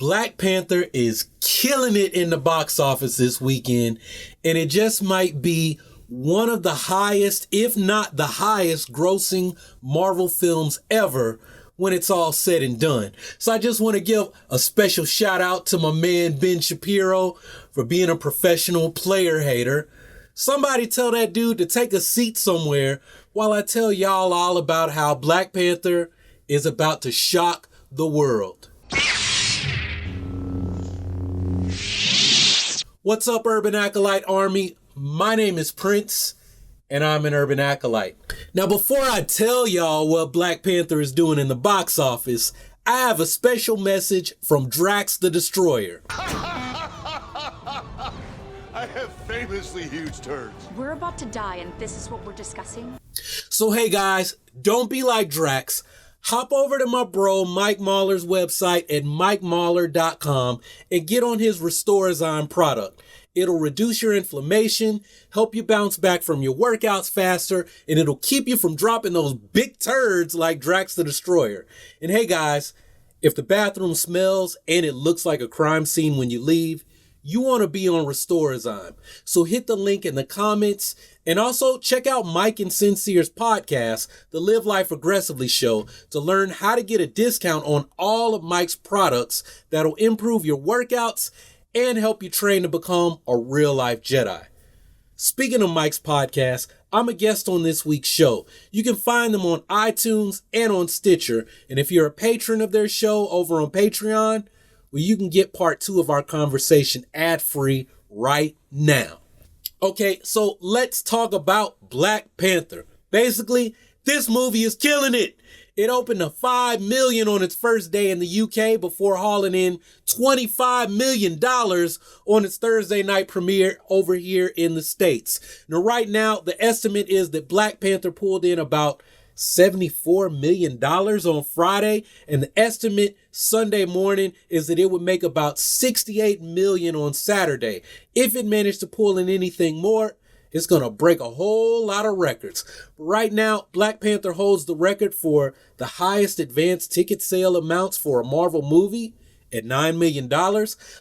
Black Panther is killing it in the box office this weekend, and it just might be one of the highest, if not the highest, grossing Marvel films ever when it's all said and done. So I just want to give a special shout out to my man Ben Shapiro for being a professional player hater. Somebody tell that dude to take a seat somewhere while I tell y'all all about how Black Panther is about to shock the world. What's up, Urban Acolyte Army? My name is Prince, and I'm an Urban Acolyte. Now, before I tell y'all what Black Panther is doing in the box office, I have a special message from Drax the Destroyer. I have famously huge turds. We're about to die, and this is what we're discussing? So hey guys, don't be like Drax. Hop over to my bro Mike Mahler's website at mikemahler.com and get on his Restorazine product. It'll reduce your inflammation, help you bounce back from your workouts faster, and it'll keep you from dropping those big turds like Drax the Destroyer. And hey guys, if the bathroom smells and it looks like a crime scene when you leave, you want to be on Restorazine. So hit the link in the comments and also check out Mike and Sincere's podcast, the Live Life Aggressively show, to learn how to get a discount on all of Mike's products that'll improve your workouts and help you train to become a real life Jedi. Speaking of Mike's podcast, I'm a guest on this week's show. You can find them on iTunes and on Stitcher. And if you're a patron of their show over on Patreon, well, you can get part 2 of our conversation ad-free right now. Okay, so let's talk about Black Panther. Basically, this movie is killing it. It opened to $5 million on its first day in the UK before hauling in $25 million on its Thursday night premiere over here in the States. Now, right now, the estimate is that Black Panther pulled in about $74 million on Friday, and the estimate Sunday morning is that it would make about $68 million on Saturday. If it managed to pull in anything more, it's going to break a whole lot of records. But right now, Black Panther holds the record for the highest advanced ticket sale amounts for a Marvel movie at $9 million.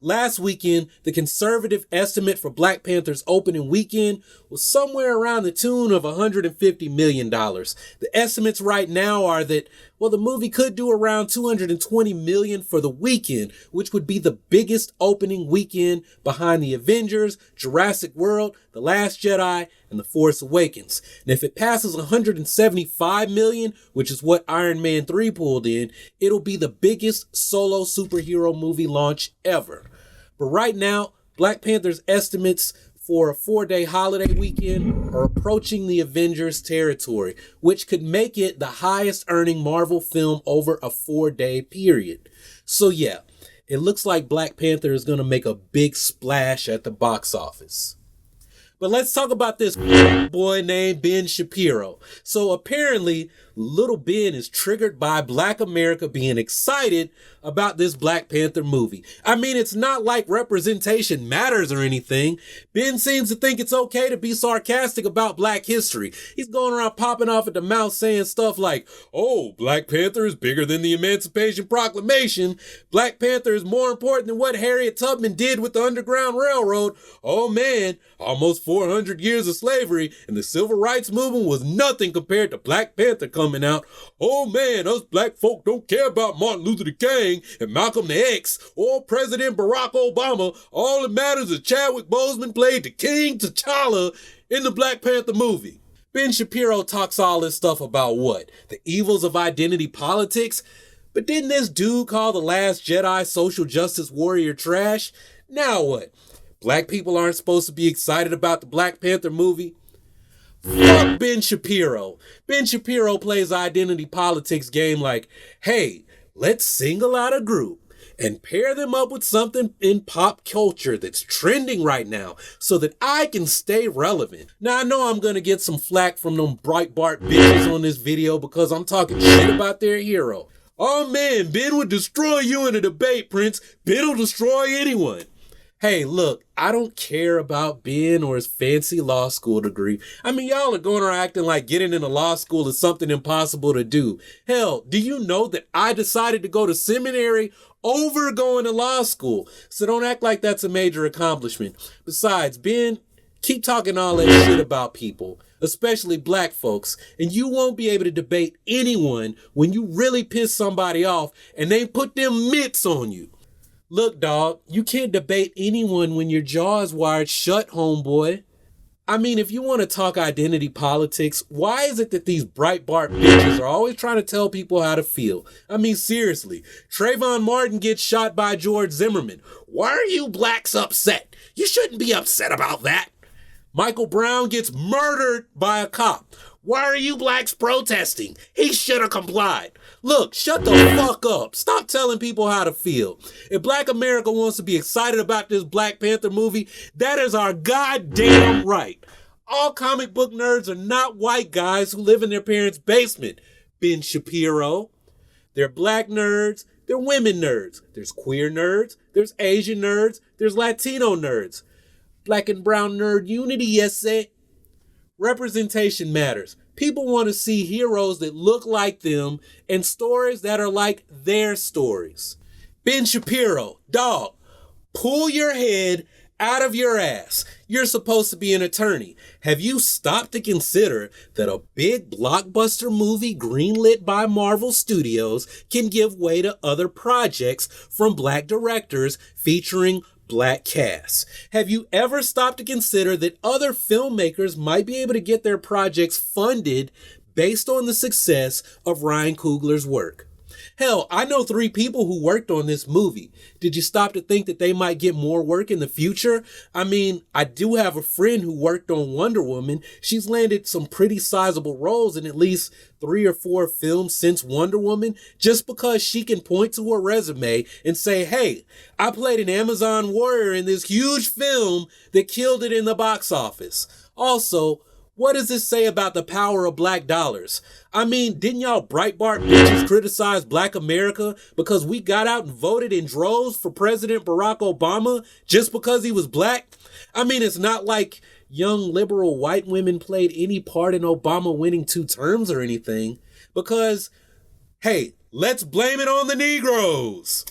Last weekend, the conservative estimate for Black Panther's opening weekend was somewhere around the tune of $150 million. The estimates right now are that, well, the movie could do around $220 million for the weekend, which would be the biggest opening weekend behind The Avengers, Jurassic World, The Last Jedi, and The Force Awakens. And if it passes $175 million, which is what Iron Man 3 pulled in, it'll be the biggest solo superhero movie launch ever. But right now, Black Panther's estimates for a 4-day holiday weekend are approaching the Avengers territory, which could make it the highest earning Marvel film over a 4-day period. So yeah, it looks like Black Panther is going to make a big splash at the box office. But let's talk about this boy named Ben Shapiro. So apparently, little Ben is triggered by Black America being excited about this Black Panther movie. I mean, it's not like representation matters or anything. Ben seems to think it's okay to be sarcastic about Black history. He's going around popping off at the mouth saying stuff like, oh, Black Panther is bigger than the Emancipation Proclamation. Black Panther is more important than what Harriet Tubman did with the Underground Railroad. Oh man, almost 400 years of slavery and the Civil Rights Movement was nothing compared to Black Panther coming out. Oh man, us black folk don't care about Martin Luther King and Malcolm X or President Barack Obama. All that matters is Chadwick Boseman played the King T'Challa in the Black Panther movie. Ben Shapiro talks all this stuff about what? The evils of identity politics? But didn't this dude call The Last Jedi social justice warrior trash? Now what? Black people aren't supposed to be excited about the Black Panther movie? Fuck Ben Shapiro. Ben Shapiro plays identity politics game like, hey, let's single out a group and pair them up with something in pop culture that's trending right now so that I can stay relevant. Now, I know I'm going to get some flack from them Breitbart bitches on this video because I'm talking shit about their hero. Oh man, Ben would destroy you in a debate, Prince. Ben will destroy anyone. Hey, look, I don't care about Ben or his fancy law school degree. I mean, y'all are going around acting like getting into law school is something impossible to do. Hell, do you know that I decided to go to seminary over going to law school. So don't act like that's a major accomplishment. Besides, Ben, keep talking all that shit about people, especially black folks, and you won't be able to debate anyone when you really piss somebody off and they put them mitts on you. Look, dog, you can't debate anyone when your jaw is wired shut, homeboy. I mean, if you want to talk identity politics, why is it that these Breitbart bitches are always trying to tell people how to feel? I mean, seriously, Trayvon Martin gets shot by George Zimmerman. Why are you blacks upset? You shouldn't be upset about that. Michael Brown gets murdered by a cop. Why are you blacks protesting? He should have complied. Look, shut the fuck up. Stop telling people how to feel. If Black America wants to be excited about this Black Panther movie, that is our goddamn right. All comic book nerds are not white guys who live in their parents' basement. Ben Shapiro. They're black nerds. They're women nerds. There's queer nerds. There's Asian nerds. There's Latino nerds. Black and brown nerd unity, yes, sir. Representation matters. People want to see heroes that look like them and stories that are like their stories. Ben Shapiro, dog, pull your head out of your ass. You're supposed to be an attorney. Have you stopped to consider that a big blockbuster movie greenlit by Marvel Studios can give way to other projects from black directors featuring black casts? Have you ever stopped to consider that other filmmakers might be able to get their projects funded based on the success of Ryan Coogler's work? Hell, I know 3 people who worked on this movie. Did you stop to think that they might get more work in the future? I mean, I do have a friend who worked on Wonder Woman. She's landed some pretty sizable roles in at least 3 or 4 films since Wonder Woman, just because she can point to her resume and say, hey, I played an Amazon warrior in this huge film that killed it in the box office. Also, what does this say about the power of black dollars? I mean, didn't y'all Breitbart bitches criticize black America because we got out and voted in droves for President Barack Obama just because he was black? I mean, it's not like young liberal white women played any part in Obama winning 2 terms or anything. Because, hey, let's blame it on the Negroes.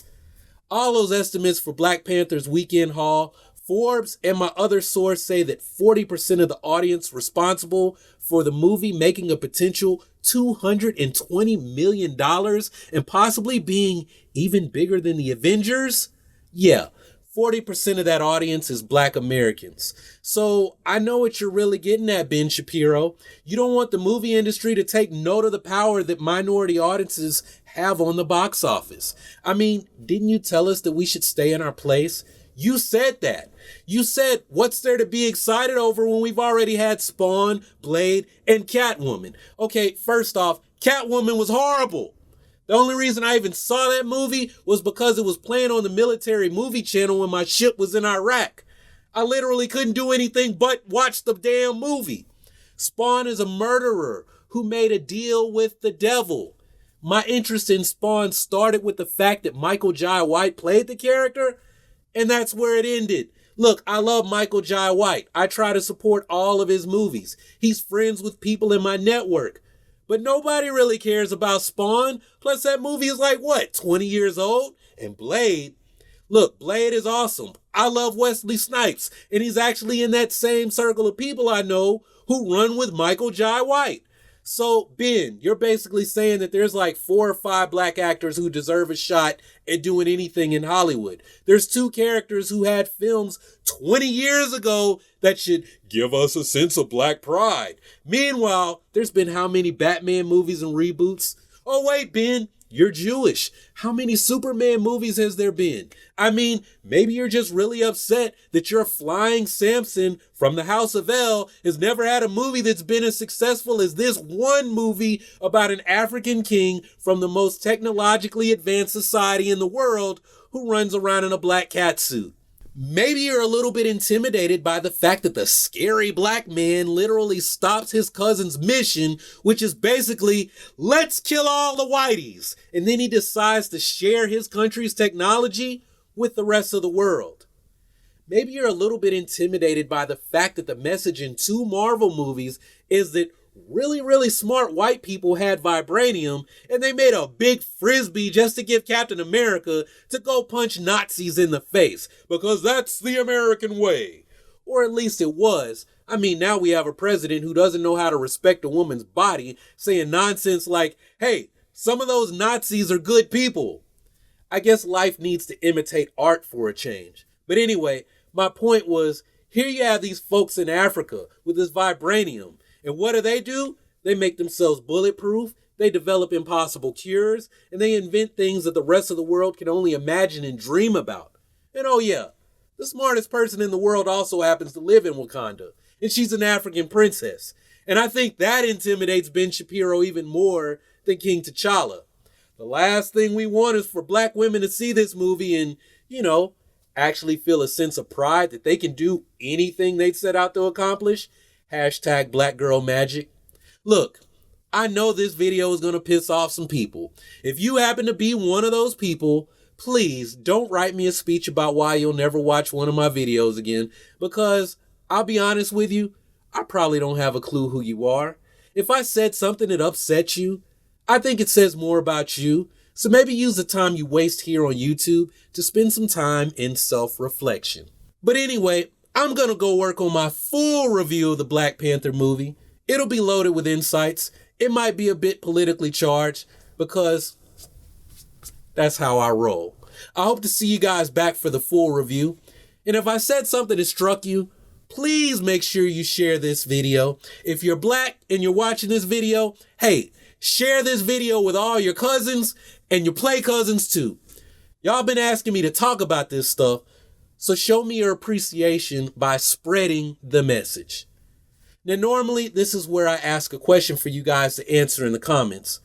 All those estimates for Black Panther's weekend haul, Forbes and my other source say that 40% of the audience responsible for the movie making a potential $220 million and possibly being even bigger than the Avengers. Yeah, 40% of that audience is black Americans. So I know what you're really getting at, Ben Shapiro. You don't want the movie industry to take note of the power that minority audiences have on the box office. I mean, didn't you tell us that we should stay in our place? You said that. You said, what's there to be excited over when we've already had Spawn, Blade, and Catwoman? Okay, first off, Catwoman was horrible. The only reason I even saw that movie was because it was playing on the military movie channel when my ship was in Iraq. I literally couldn't do anything but watch the damn movie. Spawn is a murderer who made a deal with the devil. My interest in Spawn started with the fact that Michael Jai White played the character, and that's where it ended. Look, I love Michael Jai White. I try to support all of his movies. He's friends with people in my network. But nobody really cares about Spawn. Plus, that movie is like, 20 years old? And Blade? Look, Blade is awesome. I love Wesley Snipes. And he's actually in that same circle of people I know who run with Michael Jai White. So, Ben, you're basically saying that there's like 4 or 5 black actors who deserve a shot at doing anything in Hollywood. There's 2 characters who had films 20 years ago that should give us a sense of black pride. Meanwhile, there's been how many Batman movies and reboots? Oh, wait, Ben, you're Jewish. How many Superman movies has there been? I mean, maybe you're just really upset that your flying Samson from the House of El has never had a movie that's been as successful as this one movie about an African king from the most technologically advanced society in the world who runs around in a black catsuit. Maybe you're a little bit intimidated by the fact that the scary black man literally stops his cousin's mission, which is basically, let's kill all the whiteys. And then he decides to share his country's technology with the rest of the world. Maybe you're a little bit intimidated by the fact that the message in 2 Marvel movies is that really, really smart white people had vibranium and they made a big frisbee just to give Captain America to go punch Nazis in the face because that's the American way. Or at least it was. I mean, now we have a president who doesn't know how to respect a woman's body, saying nonsense like, hey, some of those Nazis are good people. I guess life needs to imitate art for a change. But anyway, my point was, here you have these folks in Africa with this vibranium. And what do? They make themselves bulletproof, they develop impossible cures, and they invent things that the rest of the world can only imagine and dream about. And oh yeah, the smartest person in the world also happens to live in Wakanda. And she's an African princess. And I think that intimidates Ben Shapiro even more than King T'Challa. The last thing we want is for black women to see this movie and, actually feel a sense of pride that they can do anything they set out to accomplish. Hashtag Black Girl Magic. Look, I know this video is going to piss off some people. If you happen to be one of those people, please don't write me a speech about why you'll never watch one of my videos again, because I'll be honest with you, I probably don't have a clue who you are. If I said something that upsets you, I think it says more about you. So maybe use the time you waste here on YouTube to spend some time in self-reflection. But anyway, I'm going to go work on my full review of the Black Panther movie. It'll be loaded with insights. It might be a bit politically charged because that's how I roll. I hope to see you guys back for the full review. And if I said something that struck you, please make sure you share this video. If you're black and you're watching this video, hey, share this video with all your cousins and your play cousins too. Y'all been asking me to talk about this stuff, so show me your appreciation by spreading the message. Now, normally this is where I ask a question for you guys to answer in the comments,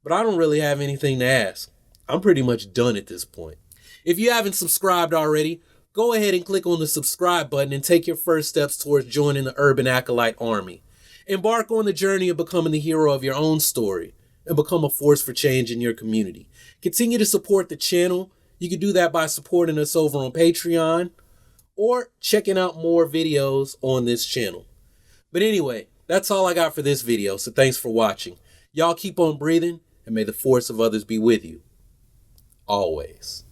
but I don't really have anything to ask. I'm pretty much done at this point. If you haven't subscribed already, go ahead and click on the subscribe button and take your first steps towards joining the Urban Acolyte Army. Embark on the journey of becoming the hero of your own story and become a force for change in your community. Continue to support the channel. You can do that by supporting us over on Patreon or checking out more videos on this channel. But anyway, that's all I got for this video, so thanks for watching. Y'all keep on breathing, and may the force of others be with you. Always.